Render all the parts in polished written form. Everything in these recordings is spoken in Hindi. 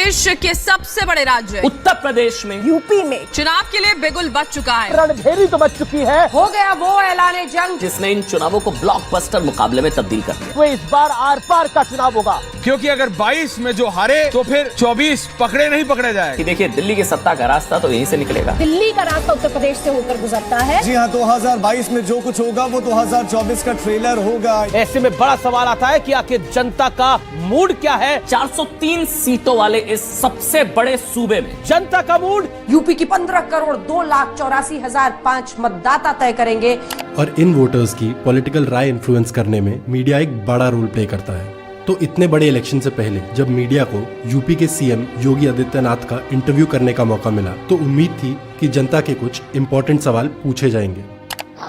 देश के सबसे बड़े राज्य उत्तर प्रदेश में, यूपी में चुनाव के लिए बिगुल बज चुका है। रणभेरी तो बच चुकी है। हो गया वो ऐलाने जंग जिसने इन चुनावों को ब्लॉकबस्टर मुकाबले में तब्दील कर दिया। वो इस बार आर पार का चुनाव होगा, क्योंकि अगर 22 में जो हारे तो फिर 24 पकड़े नहीं पकड़े जाए। कि देखिए, दिल्ली की सत्ता का रास्ता तो यहीं से निकलेगा। दिल्ली का रास्ता उत्तर प्रदेश से होकर गुजरता है। जी हाँ, 2022 में जो कुछ होगा वो 2024 का ट्रेलर होगा। ऐसे में बड़ा सवाल आता है कि आखिर जनता का मूड क्या है। 403 सीटों वाले इस सबसे बड़े सूबे में जनता का मूड यूपी की 15,02,84,005 मतदाता तय करेंगे। और इन वोटर्स की पॉलिटिकल राय इन्फ्लुएंस करने में मीडिया एक बड़ा रोल प्ले करता है। तो इतने बड़े इलेक्शन से पहले जब मीडिया को यूपी के सीएम योगी आदित्यनाथ का इंटरव्यू करने का मौका मिला तो उम्मीद थी कि जनता के कुछ इम्पोर्टेंट सवाल पूछे जाएंगे।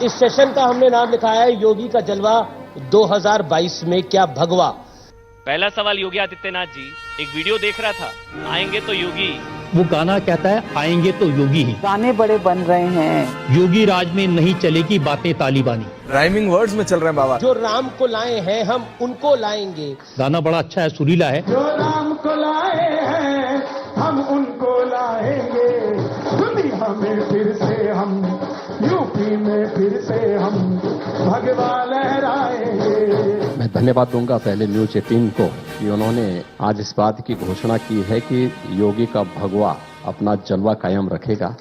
इस सेशन का हमने नाम लिखा है योगी का जलवा 2022 में क्या भगवा। पहला सवाल योगी आदित्यनाथ जी, एक वीडियो देख रहा था, आएंगे तो योगी। वो गाना कहता है आएंगे तो योगी ही। गाने बड़े बन रहे हैं। योगी राज में नहीं चलेगी बातें तालिबानी। राइमिंग वर्ड्स में चल रहे हैं बाबा। जो राम को लाए हैं हम उनको लाएंगे। गाना बड़ा अच्छा है, सुरीला है। जो राम को लाए हैं हम उनको लाएंगे, दुनिया में फिर से हम, यूपी में फिर से हम भगवा लहराएंगे। मैं धन्यवाद दूंगा पहले न्यूज 18 को कि उन्होंने आज इस बात की घोषणा की है कि योगी का भगवा अपना जलवा कायम रखेगा।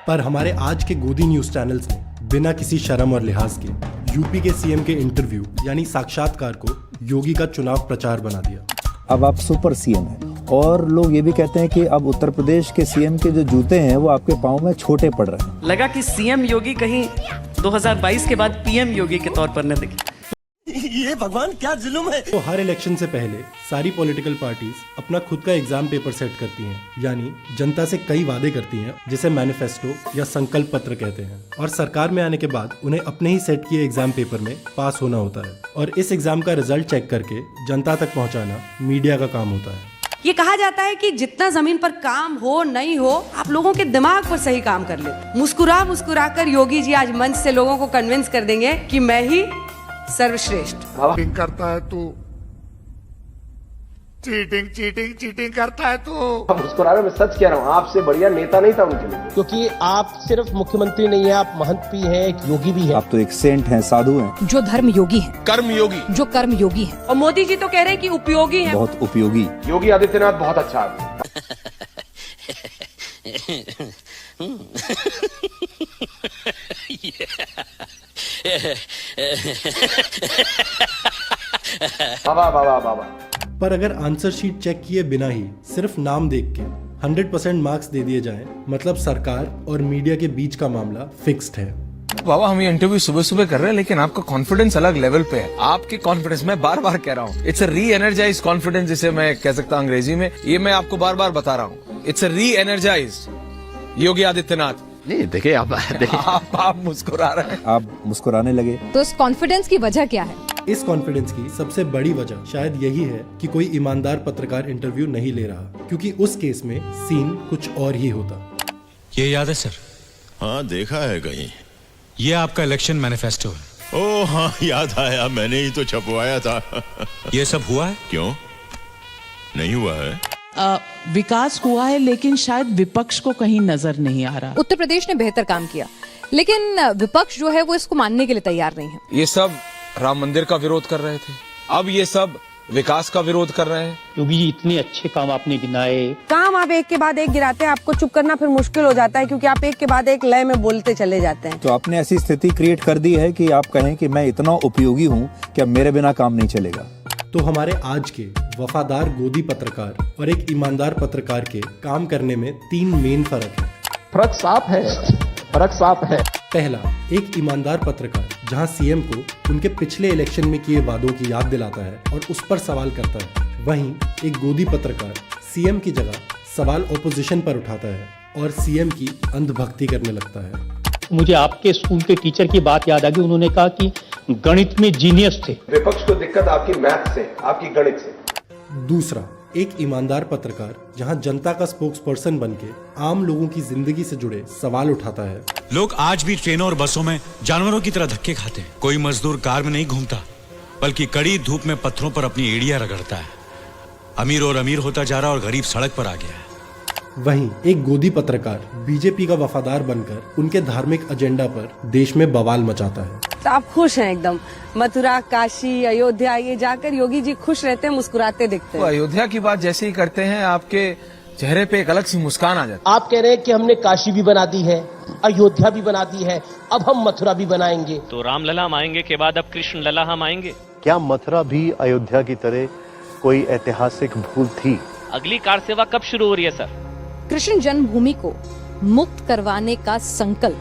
पर हमारे आज के गोदी न्यूज चैनल्स ने बिना किसी शर्म और लिहाज के यूपी के सीएम के इंटरव्यू यानी साक्षात्कार को योगी का चुनाव प्रचार बना दिया। अब आप सुपर सीएम हैं और लोग ये भी कहते हैं कि अब उत्तर प्रदेश के सीएम के जो जूते हैं वो आपके पाँव में छोटे पड़ रहे हैं। लगा कि सीएम योगी कहीं 2022 के बाद पीएम योगी के तौर पर न दिखे। ये भगवान क्या जुल्म है। तो हर इलेक्शन से पहले सारी पॉलिटिकल पार्टीज अपना खुद का एग्जाम पेपर सेट करती हैं, यानी जनता से कई वादे करती हैं जिसे मैनिफेस्टो या संकल्प पत्र कहते हैं। और सरकार में आने के बाद उन्हें अपने ही सेट किए एग्जाम पेपर में पास होना होता है और इस एग्जाम का रिजल्ट चेक करके जनता तक पहुँचाना मीडिया का काम होता है। ये कहा जाता है कि जितना जमीन पर काम हो नहीं हो, आप लोगों के दिमाग पर सही काम कर लेते। मुस्कुरा मुस्कुरा कर योगी जी आज मंच से लोगों को कन्विंस कर देंगे कि मैं ही सर्वश्रेष्ठ। करता है तू, चीटिंग चीटिंग चीटिंग करता है तू। मुस्कुरा रहा, मैं सच कह रहा हूँ, आपसे बढ़िया नेता नहीं था उनके लिए। क्योंकि आप सिर्फ मुख्यमंत्री नहीं है, आप महंत भी हैं, एक योगी भी है। आप तो एक सेंट हैं, साधु हैं। जो धर्म योगी है, कर्म योगी, जो कर्म योगी है। और मोदी जी तो कह रहे हैं कि उपयोगी है। बहुत उपयोगी। योगी आदित्यनाथ बहुत अच्छा है। बाबा बाबा बाबा। पर अगर आंसर शीट चेक किए बिना ही सिर्फ नाम देख के 100% मार्क्स दे दिए जाएं, मतलब सरकार और मीडिया के बीच का मामला फिक्स्ड है। बाबा, हम ये इंटरव्यू सुबह सुबह कर रहे हैं, लेकिन आपका कॉन्फिडेंस अलग लेवल पे है। आपके कॉन्फिडेंस, मैं बार बार कह रहा हूँ, इट्स अ री एनर्जाइज कॉन्फिडेंस, जिसे मैं कह सकता हूँ अंग्रेजी में। ये मैं आपको बार बार बता रहा हूँ, इट्स अ री एनर्जाइज योगी आदित्यनाथ। नहीं देखिए, आप मुस्कुरा रहे हैं। आप मुस्कुराने लगे। तो इस कॉन्फिडेंस की वजह क्या है? इस कॉन्फिडेंस की सबसे बड़ी वजह शायद यही है कि कोई ईमानदार पत्रकार इंटरव्यू नहीं ले रहा, क्योंकि उस केस में सीन कुछ और ही होता। ये याद है सर? हाँ, देखा है कहीं। ये आपका इलेक्शन मैनिफेस्टो है। ओह हाँ, याद आया, मैंने ही तो छपवाया था। ये सब हुआ है? क्यों नहीं हुआ है? विकास हुआ है, लेकिन शायद विपक्ष को कहीं नजर नहीं आ रहा। उत्तर प्रदेश ने बेहतर काम किया, लेकिन विपक्ष जो है वो इसको मानने के लिए तैयार नहीं है। ये सब राम मंदिर का विरोध कर रहे थे, अब ये सब विकास का विरोध कर रहे हैं। योगी जी, इतने अच्छे काम आपने गिनाए। काम आप एक के बाद एक गिराते हैं, आपको चुप करना फिर मुश्किल हो जाता है, क्योंकि आप एक के बाद एक लय में बोलते चले जाते हैं। तो आपने ऐसी स्थिति क्रिएट कर दी है कि आप कहें कि मैं इतना उपयोगी हूँ कि अब मेरे बिना काम नहीं चलेगा। तो हमारे आज के वफादार गोदी पत्रकार और एक ईमानदार पत्रकार के काम करने में 3 मेन फर्क है। फर्क साफ है, फर्क साफ है। पहला, एक ईमानदार पत्रकार जहां सीएम को उनके पिछले इलेक्शन में किए वादों की याद दिलाता है और उस पर सवाल करता है। वहीं एक गोदी पत्रकार सीएम की जगह सवाल ओपोजिशन पर उठाता है और सीएम की अंधभक्ति करने लगता है। मुझे आपके स्कूल के टीचर की बात याद आ गई। उन्होंने कहा कि गणित में जीनियस थे। विपक्ष को दिक्कत आपकी मैथ से, आपकी गणित से। दूसरा, एक ईमानदार पत्रकार जहां जनता का स्पोक्स पर्सन बनके आम लोगों की जिंदगी से जुड़े सवाल उठाता है। लोग आज भी ट्रेनों और बसों में जानवरों की तरह धक्के खाते हैं। कोई मजदूर कार में नहीं घूमता, बल्कि कड़ी धूप में पत्थरों पर अपनी एड़ियां रगड़ता है। अमीर और अमीर होता जा रहा और गरीब सड़क पर आ गया है। वहीं एक गोदी पत्रकार बीजेपी का वफादार बनकर उनके धार्मिक एजेंडा पर देश में बवाल मचाता है। तो आप खुश हैं एकदम, मथुरा, काशी, अयोध्या ये जाकर योगी जी खुश रहते हैं, मुस्कुराते दिखते तो हैं। अयोध्या की बात जैसे ही करते हैं आपके चेहरे पे एक अलग सी मुस्कान आ जाती है। आप कह रहे हैं कि हमने काशी भी बना दी है, अयोध्या भी बना दी है, अब हम मथुरा भी बनाएंगे। तो रामलला हम आएंगे के बाद अब कृष्ण लला हम आएंगे। क्या मथुरा भी अयोध्या की तरह कोई ऐतिहासिक भूल थी? अगली कार सेवा कब शुरू हो रही है सर? कृष्ण जन्मभूमि को मुक्त करवाने का संकल्प,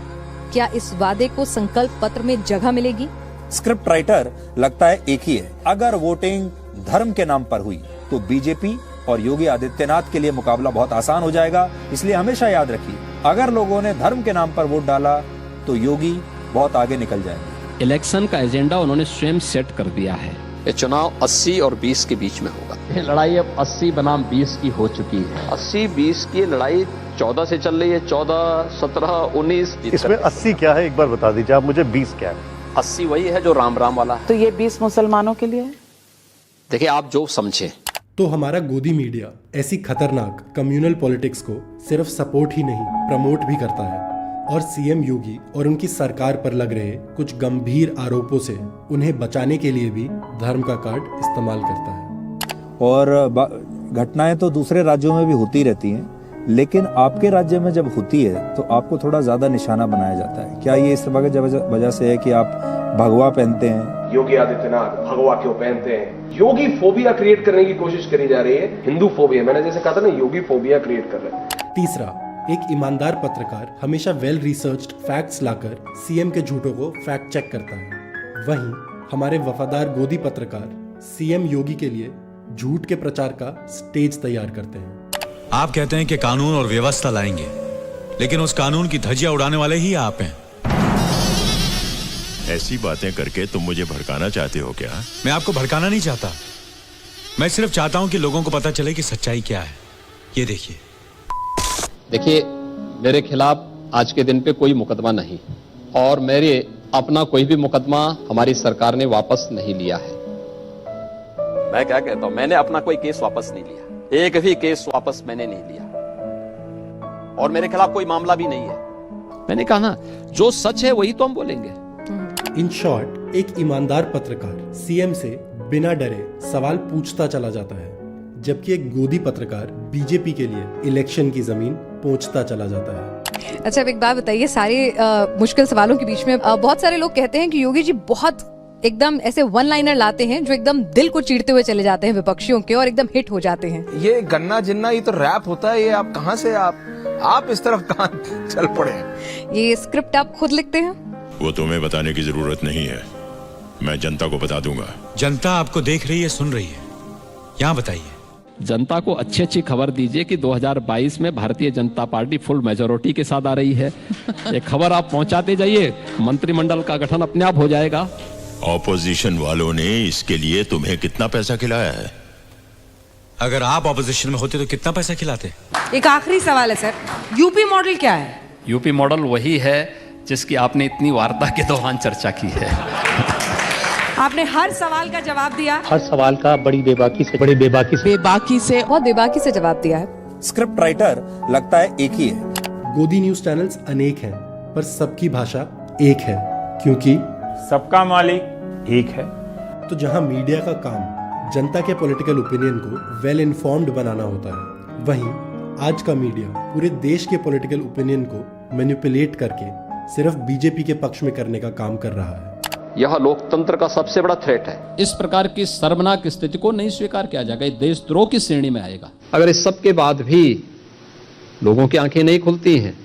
क्या इस वादे को संकल्प पत्र में जगह मिलेगी? स्क्रिप्ट राइटर लगता है एक ही है। अगर वोटिंग धर्म के नाम पर हुई तो बीजेपी और योगी आदित्यनाथ के लिए मुकाबला बहुत आसान हो जाएगा। इसलिए हमेशा याद रखिए, अगर लोगों ने धर्म के नाम पर वोट डाला तो योगी बहुत आगे निकल जाएंगे। इलेक्शन का एजेंडा उन्होंने स्वयं सेट कर दिया है। ये चुनाव 80 और 20 के बीच में होगा। ये लड़ाई अब 80 बनाम 20 की हो चुकी है। 80-20 की लड़ाई 14 से चल रही है, 14, 17, 19। इसमें 80 क्या है एक बार बता दीजिए आप मुझे, 20 क्या है? 80 वही है जो राम राम वाला है। तो ये 20 मुसलमानों के लिए है। देखिए आप जो समझे। तो हमारा गोदी मीडिया ऐसी खतरनाक कम्युनल पॉलिटिक्स को सिर्फ सपोर्ट ही नहीं प्रमोट भी करता है और सीएम योगी और उनकी सरकार पर लग रहे कुछ गंभीर आरोपों से उन्हें बचाने के लिए भी धर्म का कार्ड इस्तेमाल करता है। और घटनाएं तो दूसरे राज्यों में भी होती रहती हैं, लेकिन आपके राज्य में जब होती है तो आपको थोड़ा ज्यादा निशाना बनाया जाता है। क्या ये इस वजह से है कि आप भगवा पहनते हैं? योगी आदित्यनाथ भगवा क्यों पहनते हैं? योगी फोबिया क्रिएट करने की कोशिश करी जा रही है, हिंदू फोबिया। मैंने जैसे कहा था ना, योगी फोबिया क्रिएट कर रहे हैं। तीसरा, एक ईमानदार पत्रकार हमेशा वेल रिसर्च्ड फैक्ट्स लाकर सीएम के झूठों को फैक्ट चेक करता है। वहीं हमारे वफादार गोदी पत्रकार सीएम योगी के लिए झूठ के प्रचार का स्टेज तैयार करते हैं। आप कहते हैं कि कानून और व्यवस्था लाएंगे, लेकिन उस कानून की धज्जियां उड़ाने वाले ही आप हैं। ऐसी बातें करके तुम मुझे भड़काना चाहते हो क्या? मैं आपको भड़काना नहीं चाहता, मैं सिर्फ चाहता हूं कि लोगों को पता चले कि सच्चाई क्या है। ये देखिए, मेरे खिलाफ आज के दिन पे कोई मुकदमा नहीं, और मेरे अपना कोई भी मुकदमा हमारी सरकार ने वापस नहीं लिया है। मैं क्या कहता हूं, मैंने अपना कोई केस वापस नहीं लिया, एक भी केस वापस मैंने नहीं लिया, और मेरे खिलाफ कोई मामला भी नहीं है। मैंने कहा ना, जो सच है वही तो हम बोलेंगे। इन शॉर्ट, एक ईमानदार पत्रकार सीएम से बिना डरे सवाल पूछता चला जाता है, जबकि एक गोदी पत्रकार बीजेपी के लिए इलेक्शन की जमीन पहुंचता चला जाता है। अच्छा, अब एक बात बताइए, सारे मुश्किल सवालों के बीच में बहुत सारे लोग कहते हैं कि योगी जी बहुत एकदम ऐसे वन लाइनर लाते हैं जो एकदम दिल को चीरते हुए चले जाते हैं विपक्षियों के और एकदम हिट हो जाते हैं। ये गन्ना जिन्ना ये तो रैप होता है। ये आप कहाँ से आप इस तरफ कहाँ चल पड़े हैं? ये स्क्रिप्ट आप खुद लिखते हैं? वो तुम्हें बताने की जरूरत नहीं है, मैं जनता को बता दूंगा। जनता आपको देख रही है, सुन रही है। यहाँ बताइए, जनता को अच्छी अच्छी खबर दीजिए कि 2022 में Bharatiya Janata party full majority के साथ आ रही है। ये खबर आप पहुंचाते जाइए, मंत्रिमंडल का गठन अपने आप हो जाएगा। ऑपोजिशन वालों ने इसके लिए तुम्हें कितना पैसा खिलाया है? अगर आप ऑपोजिशन में होते तो कितना पैसा खिलाते? एक आखिरी सवाल है सर, यूपी मॉडल क्या है? यूपी मॉडल वही है जिसकी आपने इतनी वार्ता के दौरान चर्चा की है। आपने हर सवाल का जवाब दिया, हर सवाल का बड़ी बेबाकी से बहुत बेबाकी से जवाब दिया है। स्क्रिप्ट राइटर लगता है एक ही है। गोदी न्यूज चैनल्स अनेक हैं, पर सबकी भाषा एक है, क्योंकि सबका मालिक एक है। तो जहां मीडिया का काम जनता के पॉलिटिकल ओपिनियन को वेल इन्फॉर्म्ड बनाना होता है, वहीं आज का मीडिया पूरे देश के पॉलिटिकल ओपिनियन को मैनिपुलेट करके सिर्फ बीजेपी के पक्ष में करने का काम कर रहा है। यह लोकतंत्र का सबसे बड़ा थ्रेट है। इस प्रकार की शर्मनाक स्थिति को नहीं स्वीकार किया जाएगा, देशद्रोह की श्रेणी में आएगा। अगर इस सब के बाद भी लोगों की आंखें नहीं खुलती हैं,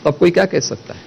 तब कोई क्या कह सकता है?